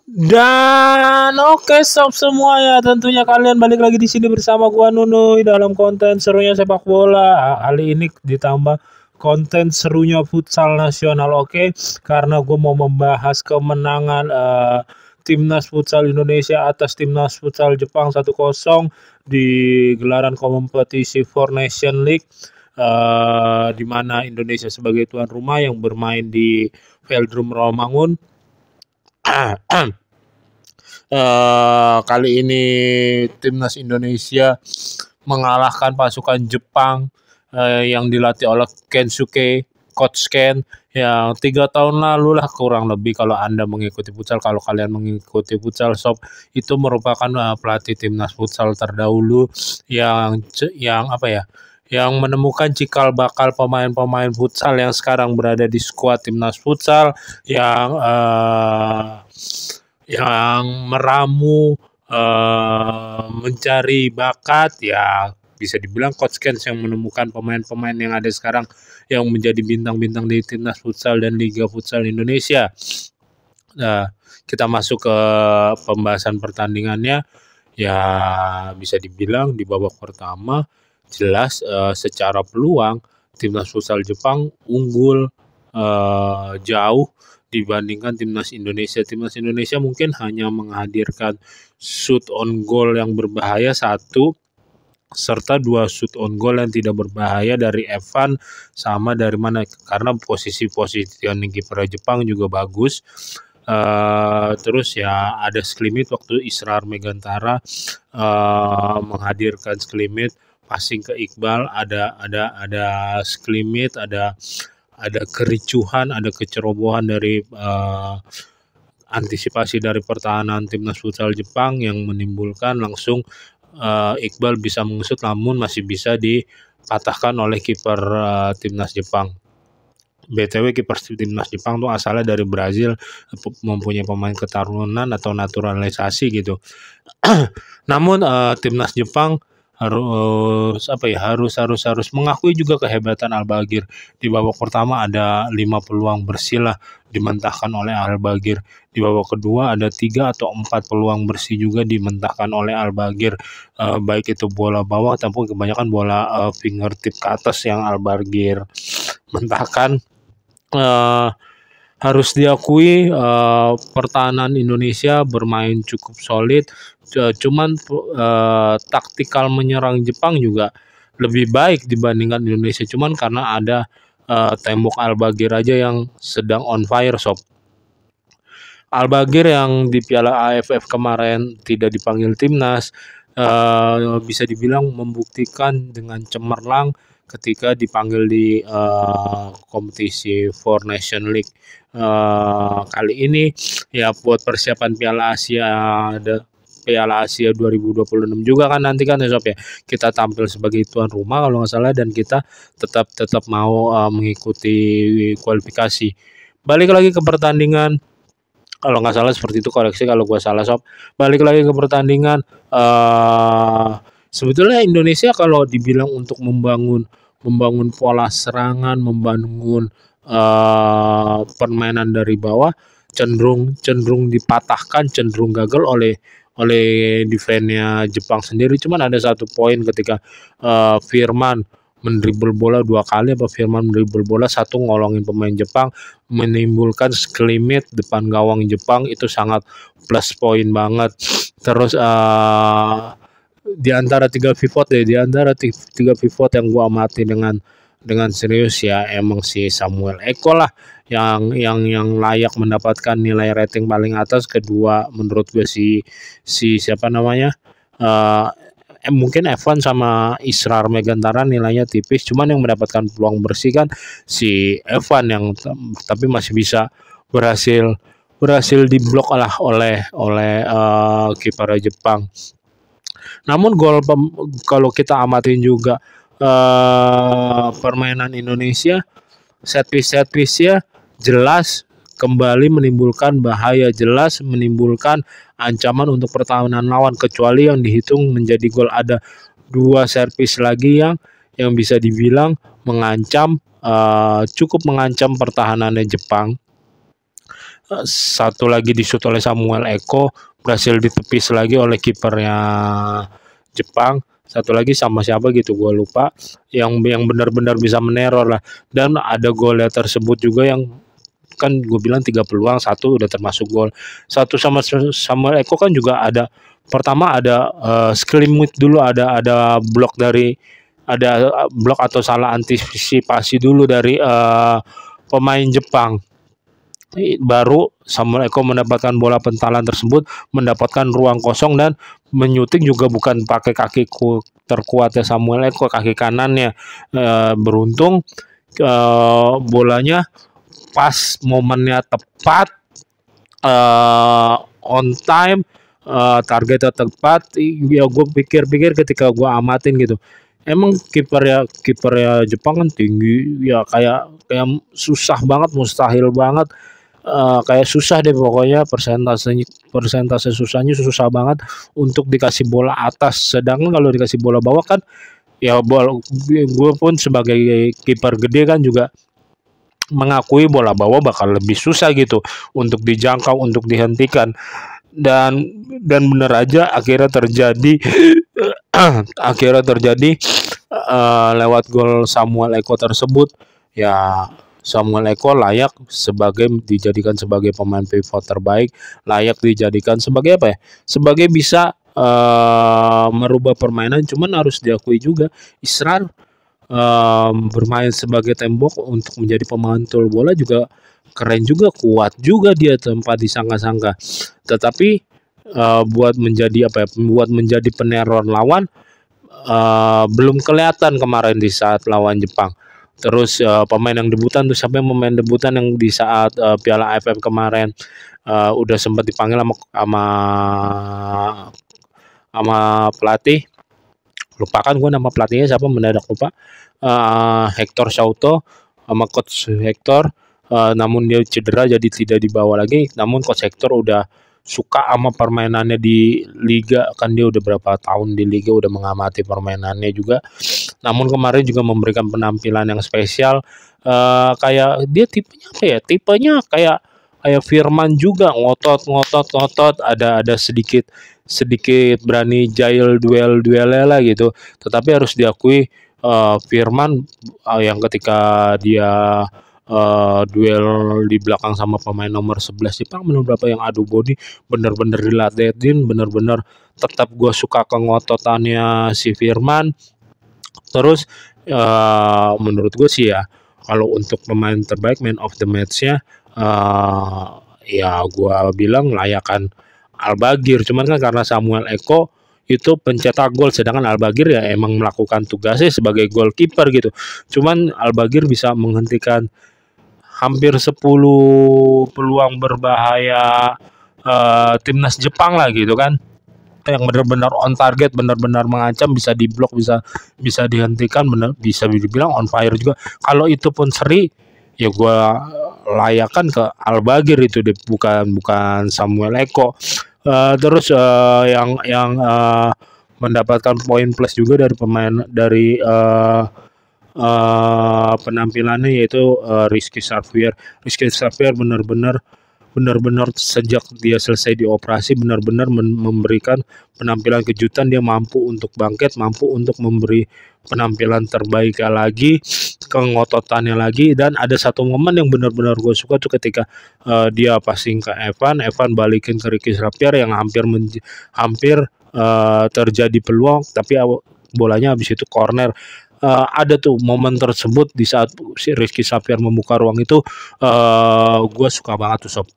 Dan oke sob semuanya, tentunya kalian balik lagi di sini bersama gua Nunuy dalam konten serunya sepak bola. Kali ini ditambah konten serunya futsal nasional, oke? Karena gua mau membahas kemenangan timnas futsal Indonesia atas timnas futsal Jepang 1-0 di gelaran kompetisi Four Nation League, di mana Indonesia sebagai tuan rumah yang bermain di Velodrome Rawamangun. Kali ini timnas Indonesia mengalahkan pasukan Jepang yang dilatih oleh Kensuke Coach Ken yang 3 tahun lalu lah kurang lebih, kalau Anda mengikuti futsal, kalau kalian mengikuti futsal sob, itu merupakan pelatih timnas futsal terdahulu yang apa ya, yang menemukan cikal bakal pemain-pemain futsal yang sekarang berada di skuad timnas futsal yang meramu mencari bakat, ya bisa dibilang Coach Ken yang menemukan pemain-pemain yang ada sekarang yang menjadi bintang-bintang di timnas futsal dan Liga Futsal Indonesia. Nah, kita masuk ke pembahasan pertandingannya. Ya bisa dibilang di babak pertama jelas secara peluang timnas futsal Jepang unggul jauh dibandingkan timnas Indonesia. Timnas Indonesia mungkin hanya menghadirkan shoot on goal yang berbahaya 1, serta 2 shoot on goal yang tidak berbahaya dari Evan sama dari mana, karena posisi-posisi kiper Jepang juga bagus. Terus ya ada sklimit waktu Israr Megantara menghadirkan sklimit passing ke Iqbal, ada sklimit, ada kericuhan, ada kecerobohan dari antisipasi dari pertahanan timnas futsal Jepang yang menimbulkan langsung Iqbal bisa mengusut, namun masih bisa dipatahkan oleh kiper timnas Jepang. BTW kiper timnas Jepang tuh asalnya dari Brazil, mempunyai pemain keturunan atau naturalisasi gitu. Namun timnas Jepang harus mengakui juga kehebatan Al-Baghir. Di babak pertama ada 5 peluang bersih lah dimentahkan oleh Al-Baghir. Di babak kedua ada 3 atau 4 peluang bersih juga dimentahkan oleh Al-Baghir, baik itu bola bawah ataupun kebanyakan bola fingertip ke atas yang Al-Baghir mentahkan. Harus diakui pertahanan Indonesia bermain cukup solid, cuman taktikal menyerang Jepang juga lebih baik dibandingkan Indonesia, cuman karena ada tembok Al-Baghir aja yang sedang on fire sob. Al-Baghir yang di Piala AFF kemarin tidak dipanggil timnas, bisa dibilang membuktikan dengan cemerlang ketika dipanggil di kompetisi Four Nation League kali ini, ya buat persiapan Piala Asia 2026 juga kan nanti kan ya sob ya, kita tampil sebagai tuan rumah kalau nggak salah, dan kita tetap mau mengikuti kualifikasi. Balik lagi ke pertandingan, kalau nggak salah seperti itu, koreksi kalau gua salah sob. Balik lagi ke pertandingan, sebetulnya Indonesia kalau dibilang untuk membangun pola serangan, membangun permainan dari bawah, cenderung dipatahkan, cenderung gagal oleh defense-nya Jepang sendiri. Cuman ada satu poin ketika Firman mendribble bola 2 kali, Firman mendribble bola 1 ngolongin pemain Jepang, menimbulkan sklimit depan gawang Jepang, itu sangat plus poin banget. Terus di antara 3 pivot yang gua amati dengan serius, ya emang si Samuel Eko lah yang layak mendapatkan nilai rating paling atas. Kedua menurut gue si siapa namanya, mungkin Evan sama Israr Megantara nilainya tipis, cuman yang mendapatkan peluang bersih kan si Evan, yang tapi masih bisa berhasil diblok lah oleh kiper Jepang. Namun kalau kita amatin juga permainan Indonesia, set piece ya jelas kembali menimbulkan bahaya, jelas menimbulkan ancaman untuk pertahanan lawan, kecuali yang dihitung menjadi gol. Ada 2 servis lagi yang bisa dibilang mengancam, cukup mengancam pertahanannya Jepang. satu lagi di-shoot oleh Samuel Eko, berhasil ditepis lagi oleh kipernya Jepang. Satu lagi sama siapa gitu gue lupa, yang benar-benar bisa meneror lah. Dan ada golnya tersebut juga yang kan gue bilang 3 peluang, satu udah termasuk gol. Satu sama Samuel Eko kan juga ada, pertama ada sklimit dulu, ada blok dari, ada blok atau salah antisipasi dulu dari pemain Jepang. Baru Samuel Eko mendapatkan bola pentalan tersebut, mendapatkan ruang kosong dan menyuting juga bukan pakai kaki terkuatnya Samuel Eko, kaki kanannya. Beruntung bolanya pas, momennya tepat, on time, targetnya tepat. Ya gue pikir-pikir ketika gue amatin gitu, emang kipernya Jepang kan tinggi ya, kayak susah banget, mustahil banget. Kayak susah deh pokoknya, persentase susahnya susah banget untuk dikasih bola atas. Sedangkan kalau dikasih bola bawah kan ya, gue pun sebagai kiper gede kan juga mengakui bola bawah bakal lebih susah gitu untuk dijangkau, untuk dihentikan. Dan bener aja akhirnya terjadi akhirnya terjadi lewat gol Samuel Eko tersebut. Ya, Samuel Eko layak dijadikan sebagai pemain pivot terbaik, layak dijadikan sebagai apa ya? Sebagai bisa merubah permainan. Cuman harus diakui juga, Isran bermain sebagai tembok untuk menjadi pemantul bola juga keren juga, kuat juga dia tanpa disangka-sangka. Tetapi buat menjadi apa ya? Buat menjadi peneror lawan belum kelihatan kemarin di saat lawan Jepang. Terus pemain yang debutan tuh, sampai pemain debutan yang di saat Piala AFF kemarin udah sempat dipanggil sama sama pelatih. Lupakan gue nama pelatihnya siapa, mendadak lupa. Hector Souto sama coach Hector. Namun dia cedera jadi tidak dibawa lagi. Namun coach Hector udah suka sama permainannya di liga, kan dia udah berapa tahun di liga, udah mengamati permainannya juga. Namun kemarin juga memberikan penampilan yang spesial. Kayak dia tipenya apa ya? Tipenya kayak Firman juga, ngotot, ada sedikit berani jail duelnya lah gitu. Tetapi harus diakui Firman yang ketika dia duel di belakang sama pemain nomor 11 Jepang, bener berapa yang adu body, bener-bener diladenin, bener-bener tetap gue suka kengototannya si Firman. Terus menurut gue sih ya, kalau untuk pemain terbaik, man of the match-nya ya gue bilang layakan Al-Baghir. Cuman kan karena Samuel Eko itu pencetak gol, sedangkan Al-Baghir ya emang melakukan tugasnya sebagai goalkeeper gitu. Cuman Al-Baghir bisa menghentikan hampir 10 peluang berbahaya timnas Jepang lah gitu kan, yang benar-benar on target, benar-benar mengancam, bisa diblok, bisa dihentikan, benar bisa dibilang on fire juga. Kalau itu pun seri, ya gue layakan ke Al-Baghir itu deh, bukan Samuel Eko. Terus yang mendapatkan poin plus juga dari pemain, dari penampilannya, yaitu Rizky Xavier benar-benar sejak dia selesai dioperasi benar-benar memberikan penampilan kejutan. Dia mampu untuk bangkit, mampu untuk memberi penampilan terbaik lagi, kengototannya lagi. Dan ada satu momen yang benar-benar gue suka tuh, ketika dia passing ke Evan balikin ke Rizky Xavier yang hampir terjadi peluang, tapi bolanya habis itu corner. Ada tuh momen tersebut di saat si Rizky Xavier membuka ruang itu, gue suka banget tuh sob.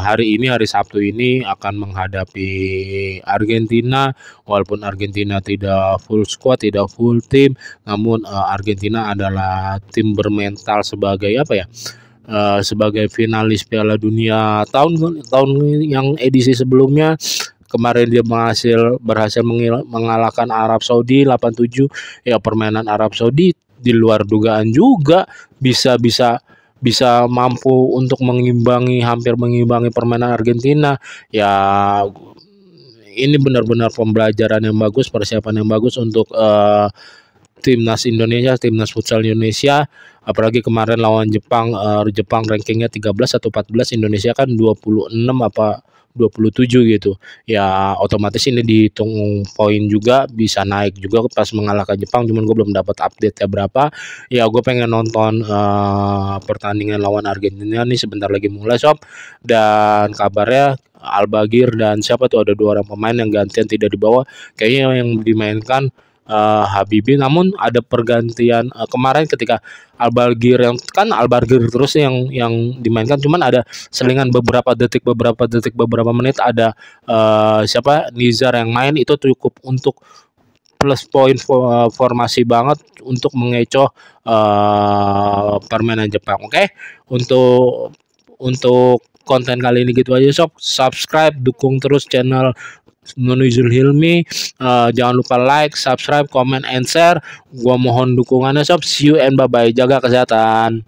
Hari Sabtu ini akan menghadapi Argentina. Walaupun Argentina tidak full squad, tidak full tim, namun Argentina adalah tim bermental sebagai apa ya? Sebagai finalis Piala Dunia tahun yang edisi sebelumnya. Kemarin dia berhasil mengalahkan Arab Saudi 87. Ya, permainan Arab Saudi di luar dugaan juga, bisa mampu untuk hampir mengimbangi permainan Argentina. Ya, ini benar-benar pembelajaran yang bagus, persiapan yang bagus untuk timnas Indonesia, timnas futsal Indonesia. apalagi kemarin lawan Jepang, Jepang rankingnya 13 atau 14, Indonesia kan 26 apa 27 gitu. Ya otomatis ini dihitung poin juga, bisa naik juga pas mengalahkan Jepang, cuman gue belum dapat update ya berapa. Ya gue pengen nonton pertandingan lawan Argentina nih sebentar lagi mulai sob. Dan kabarnya Albagir dan siapa tuh, ada 2 orang pemain yang gantian tidak dibawa. Kayaknya yang dimainkan Habibie, namun ada pergantian kemarin ketika Albagir, yang kan Albagir terus yang dimainkan, cuman ada selingan beberapa detik beberapa menit ada siapa Nizar yang main, itu cukup untuk plus poin formasi banget untuk mengecoh permainan Jepang. Oke, untuk konten kali ini gitu aja sob. Subscribe, dukung terus channel Nunuzul Hilmi. Jangan lupa like, subscribe, comment, and share. Gua mohon dukungannya sob. See you and bye bye. Jaga kesehatan.